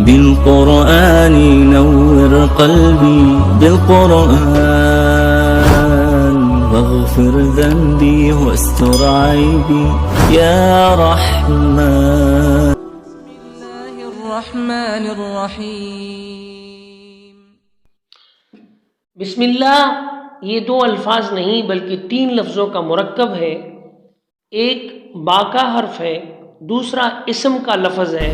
بالقرآن نور قلبي بالقرآن واغفر ذنبي واستر عيبي يا رحمن. الرحمن الرحیم. بسم اللہ یہ دو الفاظ نہیں بلکہ 3 لفظوں کا مرکب ہے. ایک با کا حرف ہے، دوسرا اسم کا لفظ ہے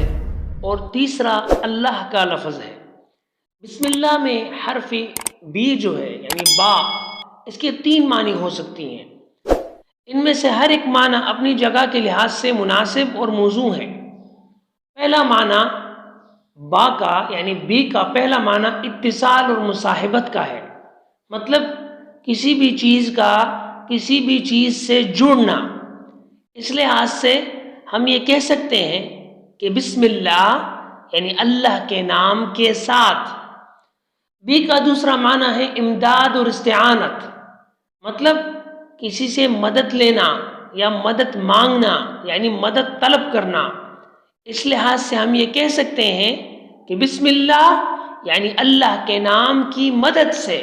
اور تیسرا اللہ کا لفظ ہے. بسم اللہ میں حرف بی جو ہے یعنی با، اس کے 3 معنی ہو سکتی ہیں. ان میں سے ہر ایک معنی اپنی جگہ کے لحاظ سے مناسب اور موزوں ہے. پہلا معنی با کا یعنی بی کا پہلا معنی اتصال اور مصاحبت کا ہے، مطلب کسی بھی چیز کا کسی بھی چیز سے جڑنا. اس لحاظ سے ہم یہ کہہ سکتے ہیں کہ بسم اللہ یعنی اللہ کے نام کے ساتھ. بی کا دوسرا معنی ہے امداد اور استعانت، مطلب کسی سے مدد لینا یا مدد مانگنا یعنی مدد طلب کرنا. اس لحاظ سے ہم یہ کہہ سکتے ہیں کہ بسم اللہ یعنی اللہ کے نام کی مدد سے.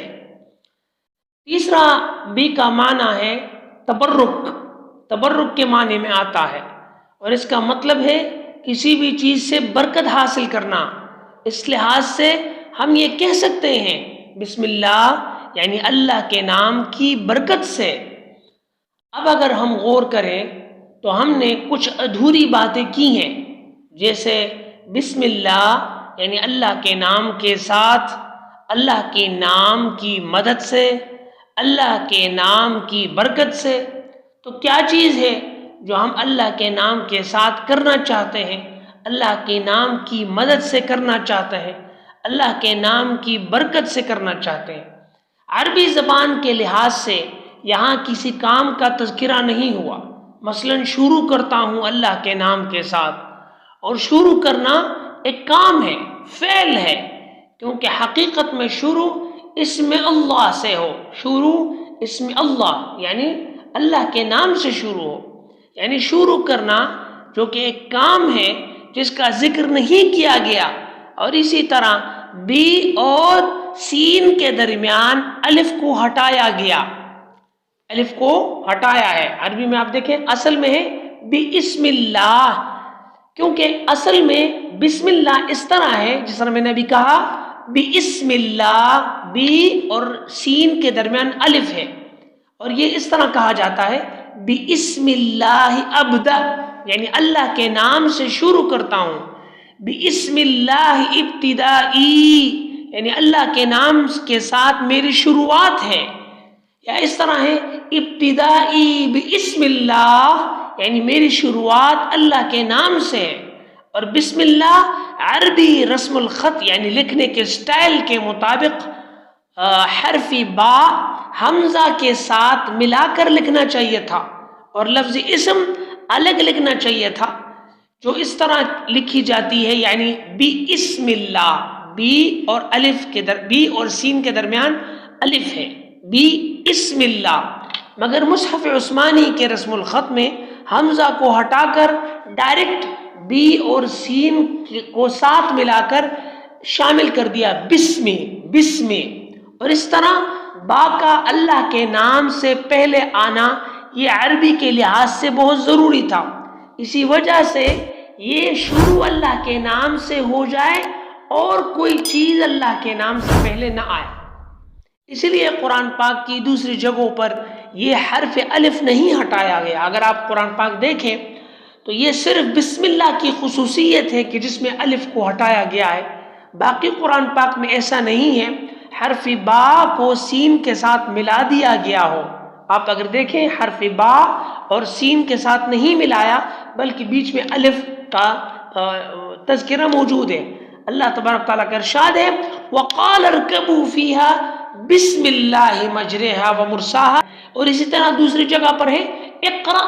تیسرا بی کا معنی ہے تبرک. تبرک کے معنی میں آتا ہے اور اس کا مطلب ہے کسی بھی چیز سے برکت حاصل کرنا. اس لحاظ سے ہم یہ کہہ سکتے ہیں بسم اللہ یعنی اللہ کے نام کی برکت سے. اب اگر ہم غور کریں تو ہم نے کچھ ادھوری باتیں کی ہیں، جیسے بسم اللہ یعنی اللہ کے نام کے ساتھ، اللہ کے نام کی مدد سے، اللہ کے نام کی برکت سے. تو کیا چیز ہے جو ہم اللہ کے نام کے ساتھ کرنا چاہتے ہیں، اللہ کے نام کی مدد سے کرنا چاہتے ہیں، اللہ کے نام کی برکت سے کرنا چاہتے ہیں؟ عربی زبان کے لحاظ سے یہاں کسی کام کا تذکرہ نہیں ہوا. مثلا شروع کرتا ہوں اللہ کے نام کے ساتھ، اور شروع کرنا ایک کام ہے، فعل ہے، کیونکہ حقیقت میں شروع اسم اللہ سے ہو. شروع اسم اللہ یعنی اللہ کے نام سے شروع ہو، یعنی شروع کرنا جو کہ ایک کام ہے جس کا ذکر نہیں کیا گیا. اور اسی طرح بی اور سین کے درمیان الف کو ہٹایا گیا. الف کو ہٹایا ہے. عربی میں آپ دیکھیں اصل میں ہے بسم اللہ، کیونکہ اصل میں بسم اللہ اس طرح ہے جس طرح میں نے ابھی کہا بسم اللہ، بی اور سین کے درمیان الف ہے، اور یہ اس طرح کہا جاتا ہے بسم اللہ ابدا یعنی اللہ کے نام سے شروع کرتا ہوں. بسم اللہ ابتدائی یعنی اللہ کے نام کے ساتھ میری شروعات ہے. یا اس طرح ہے ابتدائی بسم اللہ یعنی میری شروعات اللہ کے نام سے ہے. اور بسم اللہ عربی رسم الخط یعنی لکھنے کے سٹائل کے مطابق حرف با حمزہ کے ساتھ ملا کر لکھنا چاہیے تھا اور لفظ اسم الگ لکھنا چاہیے تھا، جو اس طرح لکھی جاتی ہے یعنی بسم اللہ. بی اور الف کے بی اور سین کے درمیان الف ہے، بسم اللہ. مگر مصحف عثمانی کے رسم الخط میں حمزہ کو ہٹا کر ڈائریکٹ بی اور سین کو ساتھ ملا کر شامل کر دیا بسم. اور اس طرح با کا اللہ کے نام سے پہلے آنا یہ عربی کے لحاظ سے بہت ضروری تھا. اسی وجہ سے یہ شروع اللہ کے نام سے ہو جائے اور کوئی چیز اللہ کے نام سے پہلے نہ آئے. اسی لیے قرآن پاک کی دوسری جگہوں پر یہ حرف الف نہیں ہٹایا گیا. اگر آپ قرآن پاک دیکھیں تو یہ صرف بسم اللہ کی خصوصیت ہے کہ جس میں الف کو ہٹایا گیا ہے. باقی قرآن پاک میں ایسا نہیں ہے حرف با کو سین کے ساتھ ملا دیا گیا ہو. آپ اگر دیکھیں حرف با اور سین کے ساتھ نہیں ملایا بلکہ بیچ میں الف کا تذکرہ موجود ہے. اللہ تبارک تعالیٰ کا ارشاد ہے وَقَالَ ارْكَبُوا فِيهَا بسم اللہ مجرها ومرساها. اور اسی طرح دوسری جگہ پر ہے اقرأ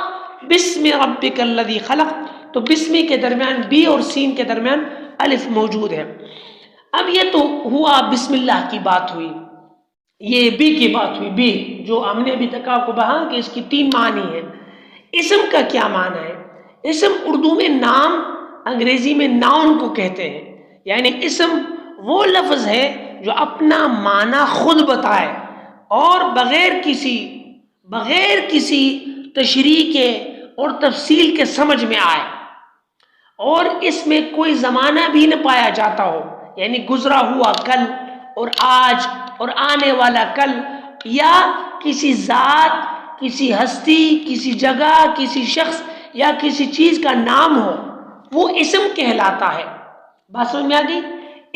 بسم ربک الذی خلق. تو بسم کے درمیان بی اور سین کے درمیان الف موجود ہے. اب یہ تو ہوا بسم اللہ کی بات ہوئی، یہ بی کی بات ہوئی. بی جو ہم نے ابھی تک آپ کو کہا کہ اس کی 3 معنی ہیں. اسم کا کیا معنی ہے؟ اسم اردو میں نام، انگریزی میں ناؤن کو کہتے ہیں. یعنی اسم وہ لفظ ہے جو اپنا معنی خود بتائے اور بغیر کسی تشریح کے اور تفصیل کے سمجھ میں آئے، اور اس میں کوئی زمانہ بھی نہ پایا جاتا ہو، یعنی گزرا ہوا کل اور آج اور آنے والا کل، یا کسی ذات، کسی ہستی، کسی جگہ، کسی شخص یا کسی چیز کا نام ہو، وہ اسم کہلاتا ہے۔ بات سمجھ میں آ گئی؟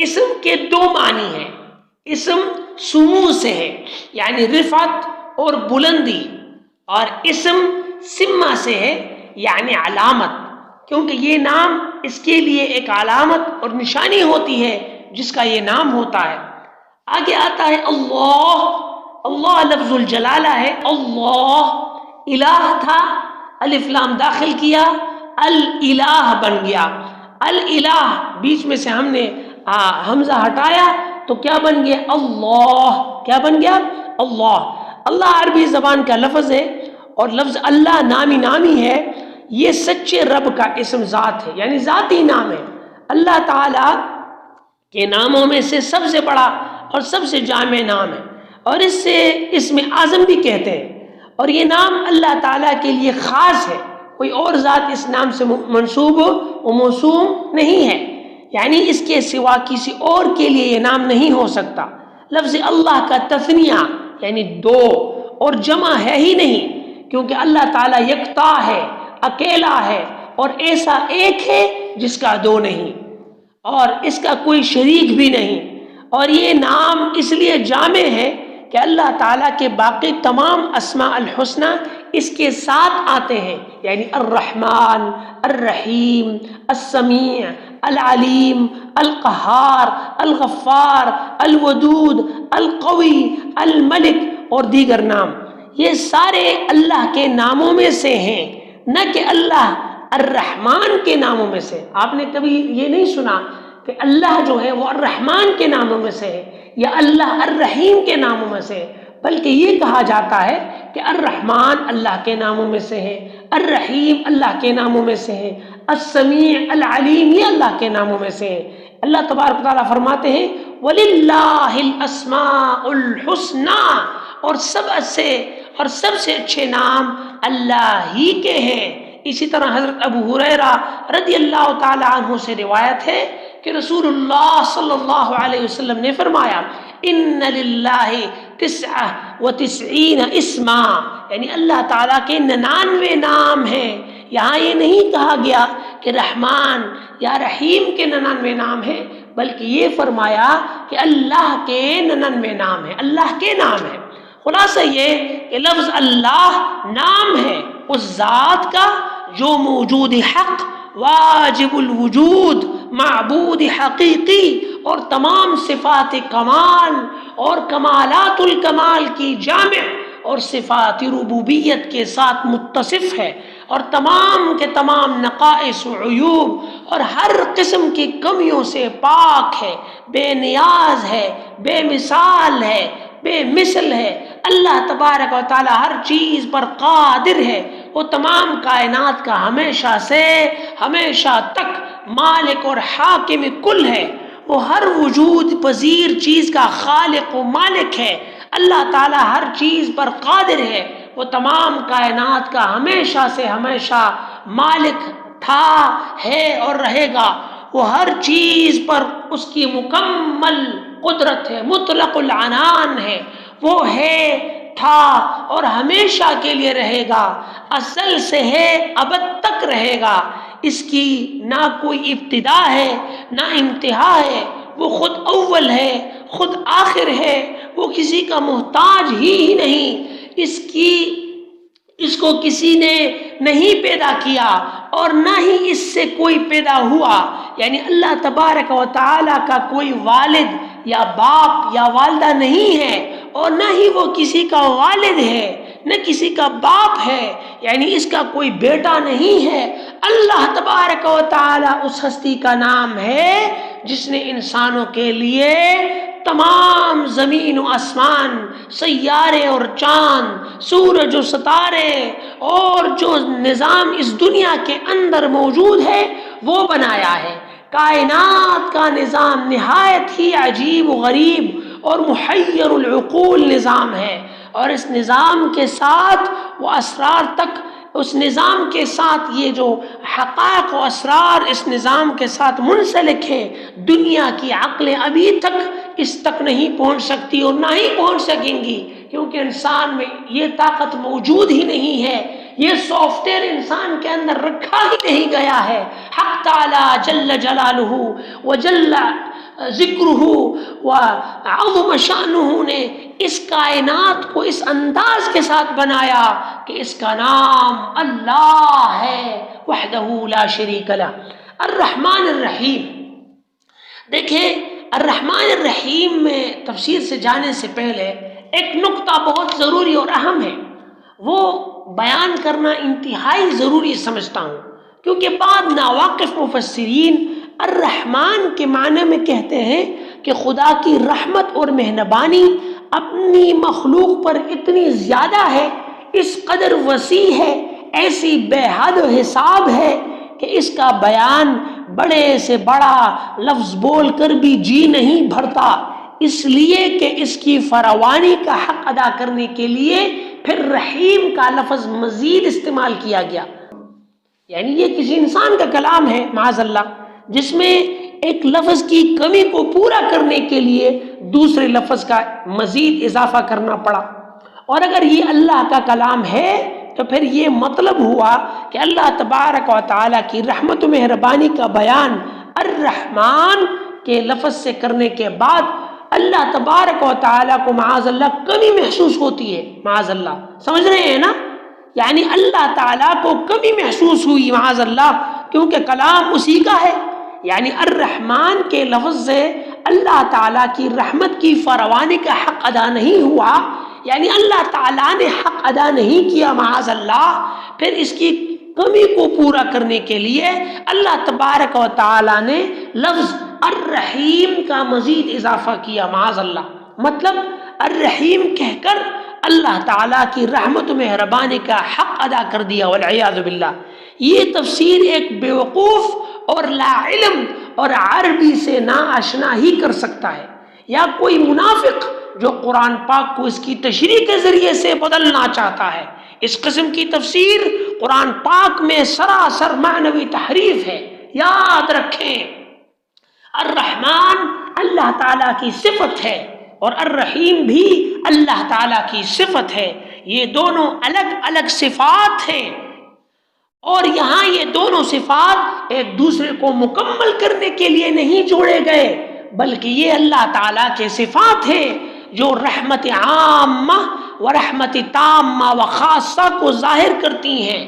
اسم کے دو معنی ہیں۔ اسم سمو سے ہے، یعنی رفعت اور بلندی، اور اسم سمہ سے ہے، یعنی علامت، کیونکہ یہ نام اس کے لیے ایک علامت اور نشانی ہوتی ہے جس کا یہ نام ہوتا ہے۔ آگے آتا ہے اللہ۔ اللہ لفظ الجلالہ ہے۔ اللہ الہ تھا، الف لام داخل کیا، الالہ بن گیا۔ الالہ بیچ میں سے ہم نے حمزہ ہٹایا تو کیا بن گیا؟ اللہ۔ کیا بن گیا؟ اللہ۔ اللہ عربی زبان کا لفظ ہے، اور لفظ اللہ نامی ہے، یہ سچے رب کا اسم ذات ہے، یعنی ذاتی نام ہے۔ اللہ تعالی کے ناموں میں سے سب سے بڑا اور سب سے جامع نام ہے، اور اس سے اسم اعظم بھی کہتے ہیں، اور یہ نام اللہ تعالیٰ کے لیے خاص ہے، کوئی اور ذات اس نام سے منسوب و موسوم نہیں ہے، یعنی اس کے سوا کسی اور کے لیے یہ نام نہیں ہو سکتا۔ لفظ اللہ کا تثنیہ یعنی دو اور جمع ہے ہی نہیں، کیونکہ اللہ تعالیٰ یکتا ہے، اکیلا ہے، اور ایسا ایک ہے جس کا دو نہیں، اور اس کا کوئی شریک بھی نہیں۔ اور یہ نام اس لیے جامع ہے کہ اللہ تعالیٰ کے باقی تمام اسماء الحسنہ اس کے ساتھ آتے ہیں، یعنی الرحمن، الرحیم، السمیع، العلیم، القہار، الغفار، الودود، القوی، الملک اور دیگر نام، یہ سارے اللہ کے ناموں میں سے ہیں، نہ کہ اللہ الرحمن کے ناموں میں سے۔ آپ نے کبھی یہ نہیں سنا کہ اللہ جو ہے وہ الرحمن کے ناموں میں سے ہے یا اللہ الرحیم کے ناموں میں سے، بلکہ یہ کہا جاتا ہے کہ الرحمن اللہ کے ناموں میں سے ہے، الرحیم اللہ کے ناموں میں سے ہے، السمیع، العلیم یہ اللہ کے ناموں میں سے ہے۔ اللہ تبارک و تعالیٰ فرماتے ہیں وَلِلَّهِ الْأَسْمَاءُ الْحُسْنَى، اور سب سے اچھے نام اللہ ہی کے ہیں۔ اسی طرح حضرت ابو ہریرہ رضی اللہ تعالی عنہ سے روایت ہے کہ رسول اللہ صلی اللہ علیہ وسلم نے فرمایا ان للہ 99 اسما، یعنی اللہ تعالیٰ کے 99 نام ہیں۔ یہاں یہ نہیں کہا گیا کہ رحمان یا رحیم کے 99 نام ہیں، بلکہ یہ فرمایا کہ اللہ کے 99 نام ہیں، اللہ کے نام ہیں۔ خلاصہ یہ کہ لفظ اللہ نام ہے اس ذات کا جو موجود حق، واجب الوجود، معبود حقیقی، اور تمام صفات کمال اور کمالات الکمال کی جامع اور صفات ربوبیت کے ساتھ متصف ہے، اور تمام کے تمام نقائص و عیوب اور ہر قسم کی کمیوں سے پاک ہے، بے نیاز ہے، بے مثال ہے، بے مثل ہے۔ اللہ تبارک و تعالی ہر چیز پر قادر ہے، وہ تمام کائنات کا ہمیشہ سے ہمیشہ تک مالک اور حاکم کل ہے، وہ ہر وجود پذیر چیز کا خالق و مالک ہے۔ اللہ تعالی ہر چیز پر قادر ہے، وہ تمام کائنات کا ہمیشہ سے ہمیشہ مالک تھا، ہے اور رہے گا۔ وہ ہر چیز پر اس کی مکمل قدرت ہے، مطلق العنان ہے، وہ ہے، تھا اور ہمیشہ کے لیے رہے گا، ازل سے ہے، ابد تک رہے گا۔ اس کی نہ کوئی ابتدا ہے نہ انتہا ہے، وہ خود اول ہے، خود آخر ہے، وہ کسی کا محتاج ہی نہیں، اس کو کسی نے نہیں پیدا کیا اور نہ ہی اس سے کوئی پیدا ہوا، یعنی اللہ تبارک و تعالی کا کوئی والد یا باپ یا والدہ نہیں ہے، اور نہ ہی وہ کسی کا والد ہے نہ کسی کا باپ ہے، یعنی اس کا کوئی بیٹا نہیں ہے۔ اللہ تبارک و تعالی اس ہستی کا نام ہے جس نے انسانوں کے لیے تمام زمین و آسمان، سیارے اور چاند، سورج و ستارے اور جو نظام اس دنیا کے اندر موجود ہے وہ بنایا ہے۔ کائنات کا نظام نہایت ہی عجیب و غریب اور محیر العقول نظام ہے، اور اس نظام کے ساتھ وہ اسرار تک، اس نظام کے ساتھ یہ جو حقائق و اسرار اس نظام کے ساتھ منسلک ہیں، دنیا کی عقلیں ابھی تک اس تک نہیں پہنچ سکتی اور نہ ہی پہنچ سکیں گی، کیونکہ انسان میں یہ طاقت موجود ہی نہیں ہے، یہ سافٹ ویئر انسان کے اندر رکھا ہی نہیں گیا ہے۔ حق تعالی جل جلالہ وجل ذکرہ وعظم شانہ نے اس کائنات کو اس انداز کے ساتھ بنایا کہ اس کا نام اللہ ہے وحدہ لا شریک لہ، الرحمن الرحیم۔ دیکھیں الرحمن الرحیم میں تفسیر سے جانے سے پہلے ایک نقطہ بہت ضروری اور اہم ہے، وہ بیان کرنا انتہائی ضروری سمجھتا ہوں، کیونکہ بعض ناواقف مفسرین الرحمن کے معنی میں کہتے ہیں کہ خدا کی رحمت اور مہربانی اپنی مخلوق پر اتنی زیادہ ہے، اس قدر وسیع ہے، ایسی بے حد حساب ہے کہ اس کا بیان بڑے سے بڑا لفظ بول کر بھی جی نہیں بھرتا، اس لیے کہ اس کی فراوانی کا حق ادا کرنے کے لیے پھر رحیم کا لفظ مزید استعمال کیا گیا۔ یعنی یہ کسی انسان کا کلام ہے معاذ اللہ، جس میں ایک لفظ کی کمی کو پورا کرنے کے لیے دوسرے لفظ کا مزید اضافہ کرنا پڑا، اور اگر یہ اللہ کا کلام ہے تو پھر یہ مطلب ہوا کہ اللہ تبارک و تعالیٰ کی رحمت و مہربانی کا بیان الرحمن کے لفظ سے کرنے کے بعد اللہ تبارک و تعالیٰ کو معاذ اللہ کمی محسوس ہوتی ہے، معاذ اللہ، سمجھ رہے ہیں نا؟ یعنی اللہ تعالیٰ کو کمی محسوس ہوئی معاذ اللہ، کیونکہ کلام اسی کا ہے۔ یعنی الرحمن کے لفظ سے اللہ تعالیٰ کی رحمت کی فراوانی کا حق ادا نہیں ہوا، یعنی اللہ تعالیٰ نے حق ادا نہیں کیا معاذ اللہ، پھر اس کی کمی کو پورا کرنے کے لیے اللہ تبارک و تعالیٰ نے لفظ الرحیم کا مزید اضافہ کیا معاذ اللہ، مطلب الرحیم کہہ کر اللہ تعالیٰ کی رحمت و مہربانی کا حق ادا کر دیا والعیاذ باللہ۔ یہ تفسیر ایک بیوقوف اور لا علم اور عربی سے ناآشنا ہی کر سکتا ہے، یا کوئی منافق جو قرآن پاک کو اس کی تشریح کے ذریعے سے بدلنا چاہتا ہے۔ اس قسم کی تفسیر قرآن پاک میں سراسر معنوی تحریف ہے۔ یاد رکھیں الرحمن اللہ تعالیٰ کی صفت ہے اور الرحیم بھی اللہ تعالیٰ کی صفت ہے، یہ دونوں الگ الگ صفات ہیں، اور یہاں یہ دونوں صفات ایک دوسرے کو مکمل کرنے کے لیے نہیں جوڑے گئے، بلکہ یہ اللہ تعالیٰ کے صفات ہیں جو رحمت عامہ و رحمت تامہ و خاصہ کو ظاہر کرتی ہیں۔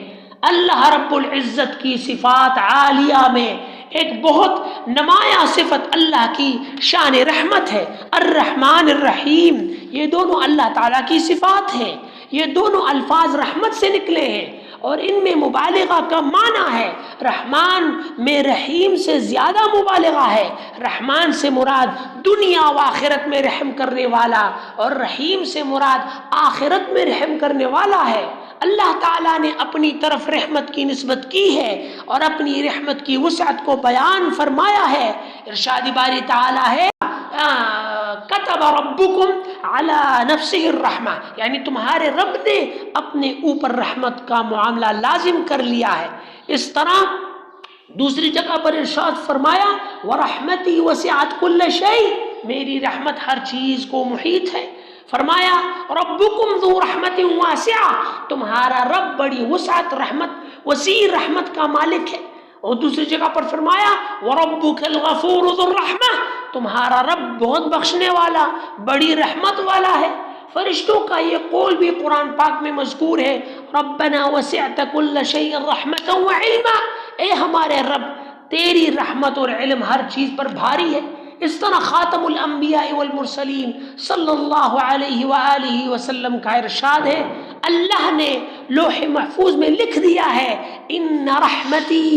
اللہ رب العزت کی صفات عالیہ میں ایک بہت نمایاں صفت اللہ کی شان رحمت ہے، الرحمن الرحیم، یہ دونوں اللہ تعالیٰ کی صفات ہیں، یہ دونوں الفاظ رحمت سے نکلے ہیں، اور ان میں مبالغہ کا معنی ہے، رحمان میں رحیم سے زیادہ مبالغہ ہے، رحمان سے مراد دنیا و آخرت میں رحم کرنے والا، اور رحیم سے مراد آخرت میں رحم کرنے والا ہے۔ اللہ تعالیٰ نے اپنی طرف رحمت کی نسبت کی ہے اور اپنی رحمت کی وسعت کو بیان فرمایا ہے۔ ارشاد باری تعالیٰ ہے کتب ربکم علی نفسہ الرحمہ، یعنی تمہارے رب نے اپنے اوپر رحمت کا معاملہ لازم کر لیا ہے۔ اس طرح دوسری جگہ پر ارشاد فرمایا ورحمتی وسعت کل شیء، میری رحمت ہر چیز کو محیط ہے۔ فرمایا ربکم ذو رحمت واسعہ، تمہارا رب بڑی وسعت رحمت، وسیع رحمت کا مالک ہے۔ اور دوسری جگہ پر فرمایا وَرَبُّكَ الْغَفُورُ ذُو الرَّحْمَةِ، تمہارا رب بہت بخشنے والا، بڑی رحمت والا ہے۔ فرشتوں کا یہ قول بھی قرآن پاک میں مذکور ہے، رَبَّنَا وَسِعْتَ كُلَّ شَيْءٍ رَحْمَةً وَعِلْمًا، اے ہمارے رب تیری رحمت اور علم ہر چیز پر بھاری ہے۔ اس طرح خاتم الانبیاء والمرسلین صلی اللہ علیہ وآلہ وسلم کا ارشاد ہے، اللہ نے لوح محفوظ میں لکھ دیا ہے ان رحمتی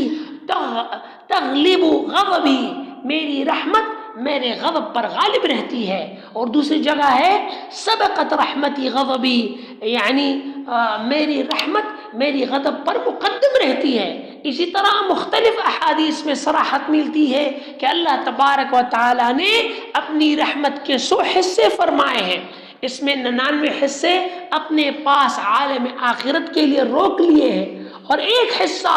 تغلب غضبی، میری رحمت میرے غضب پر غالب رہتی ہے۔ اور دوسری جگہ ہے سبقت رحمتی غضبی، یعنی میری رحمت میری غضب پر مقدم رہتی ہے۔ اسی طرح مختلف احادیث میں صراحت ملتی ہے کہ اللہ تبارک و تعالیٰ نے اپنی رحمت کے 100 حصے فرمائے ہیں، اس میں 99 حصے اپنے پاس عالم آخرت کے لیے روک لیے ہیں، اور ایک حصہ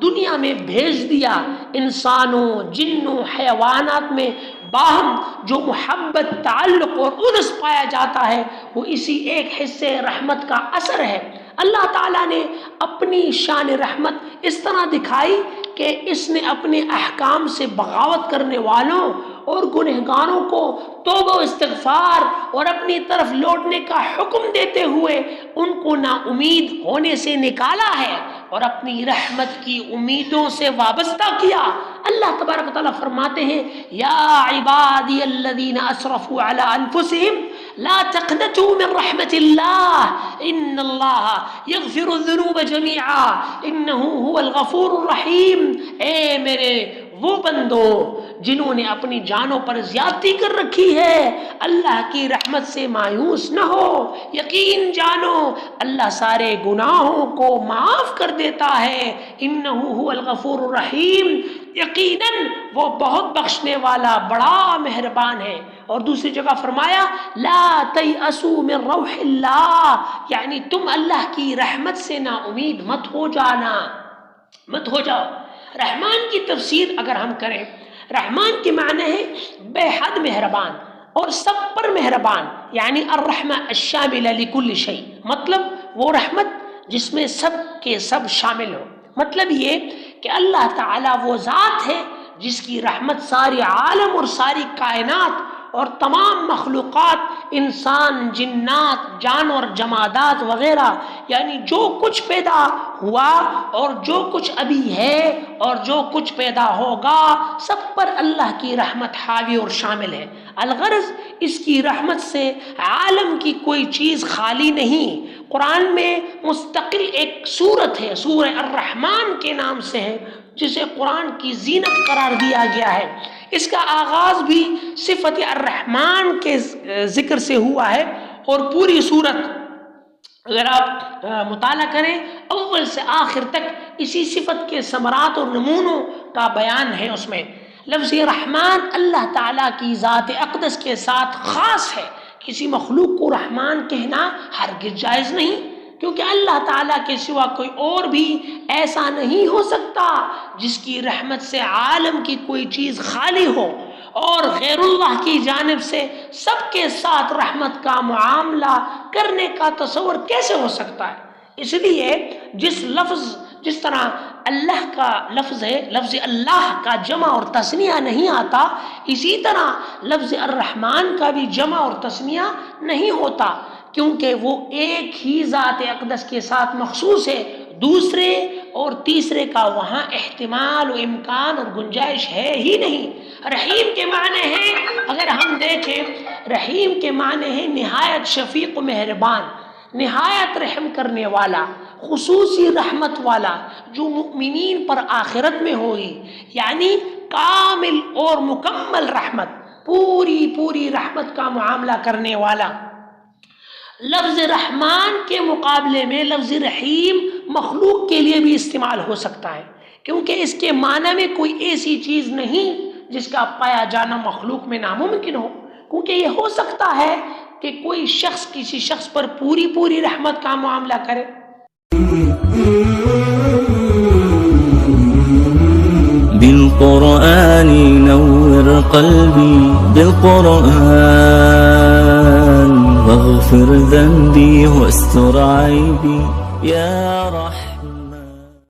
دنیا میں بھیج دیا۔ انسانوں، جنوں، حیوانات میں باہم جو محبت، تعلق اور انس پایا جاتا ہے وہ اسی ایک حصے رحمت کا اثر ہے۔ اللہ تعالیٰ نے اپنی شان رحمت اس طرح دکھائی کہ اس نے اپنے احکام سے بغاوت کرنے والوں اور گنہگاروں کو توبہ و استغفار اور اپنی طرف لوٹنے کا حکم دیتے ہوئے ان کو نا امید ہونے سے نکالا ہے اور اپنی رحمت کی امیدوں سے وابستہ کیا۔ اللہ تبارک و تعالیٰ فرماتے ہیں یا عبادی الذین اسرفوا علی انفسہم لا تقنطوا من رحمت اللہ ان اللہ یغفر الذنوب جميعا انہ هو الغفور الرحیم۔ اے میرے وہ بندو جنہوں نے اپنی جانوں پر زیادتی کر رکھی ہے، اللہ کی رحمت سے مایوس نہ ہو، یقین جانو اللہ سارے گناہوں کو معاف کر دیتا ہے، انہ هو الغفور الرحیم، یقیناً وہ بہت بخشنے والا بڑا مہربان ہے۔ اور دوسری جگہ فرمایا لا تیأسوا من روح اللہ، یعنی تم اللہ کی رحمت سے نا امید مت ہو جاؤ۔ رحمان کی تفسیر اگر ہم کریں، رحمان کے معنی ہے بے حد مہربان اور سب پر مہربان، یعنی الرحمہ الشاملہ لکل شیء، مطلب وہ رحمت جس میں سب کے سب شامل ہو۔ مطلب یہ کہ اللہ تعالیٰ وہ ذات ہے جس کی رحمت ساری عالم اور ساری کائنات اور تمام مخلوقات، انسان، جنات، جانور، جمادات وغیرہ، یعنی جو کچھ پیدا ہوا اور جو کچھ ابھی ہے اور جو کچھ پیدا ہوگا، سب پر اللہ کی رحمت حاوی اور شامل ہے۔ الغرض اس کی رحمت سے عالم کی کوئی چیز خالی نہیں۔ قرآن میں مستقل ایک سورت ہے، سورہ الرحمن کے نام سے ہے، جسے قرآن کی زینت قرار دیا گیا ہے۔ اس کا آغاز بھی صفت الرحمن کے ذکر سے ہوا ہے، اور پوری سورت اگر آپ مطالعہ کریں اول سے آخر تک اسی صفت کے ثمرات اور نمونوں کا بیان ہے۔ اس میں لفظ رحمان اللہ تعالیٰ کی ذات اقدس کے ساتھ خاص ہے، کسی مخلوق کو رحمان کہنا ہرگز جائز نہیں، کیونکہ اللہ تعالیٰ کے سوا کوئی اور بھی ایسا نہیں ہو سکتا جس کی رحمت سے عالم کی کوئی چیز خالی ہو، اور غیر اللہ کی جانب سے سب کے ساتھ رحمت کا معاملہ کرنے کا تصور کیسے ہو سکتا ہے؟ اس لیے جس طرح اللہ کا لفظ ہے، لفظ اللہ کا جمع اور تثنیہ نہیں آتا، اسی طرح لفظ الرحمن کا بھی جمع اور تثنیہ نہیں ہوتا، کیونکہ وہ ایک ہی ذات اقدس کے ساتھ مخصوص ہے، دوسرے اور تیسرے کا وہاں احتمال و امکان اور گنجائش ہے ہی نہیں۔ رحیم کے معنی ہے، اگر ہم دیکھیں رحیم کے معنی ہے نہایت شفیق و مہربان، نہایت رحم کرنے والا، خصوصی رحمت والا، جو مؤمنین پر آخرت میں ہوگی، یعنی کامل اور مکمل رحمت، پوری رحمت کا معاملہ کرنے والا۔ لفظ رحمان کے مقابلے میں لفظ رحیم مخلوق کے لیے بھی استعمال ہو سکتا ہے، کیونکہ اس کے معنی میں کوئی ایسی چیز نہیں جس کا پایا جانا مخلوق میں ناممکن ہو، کیونکہ یہ ہو سکتا ہے کہ کوئی شخص کسی شخص پر پوری رحمت کا معاملہ کرے۔ بالقرآن نور قلبي بالقرآن واغفر ذنبي واستر عيبي يا رحمن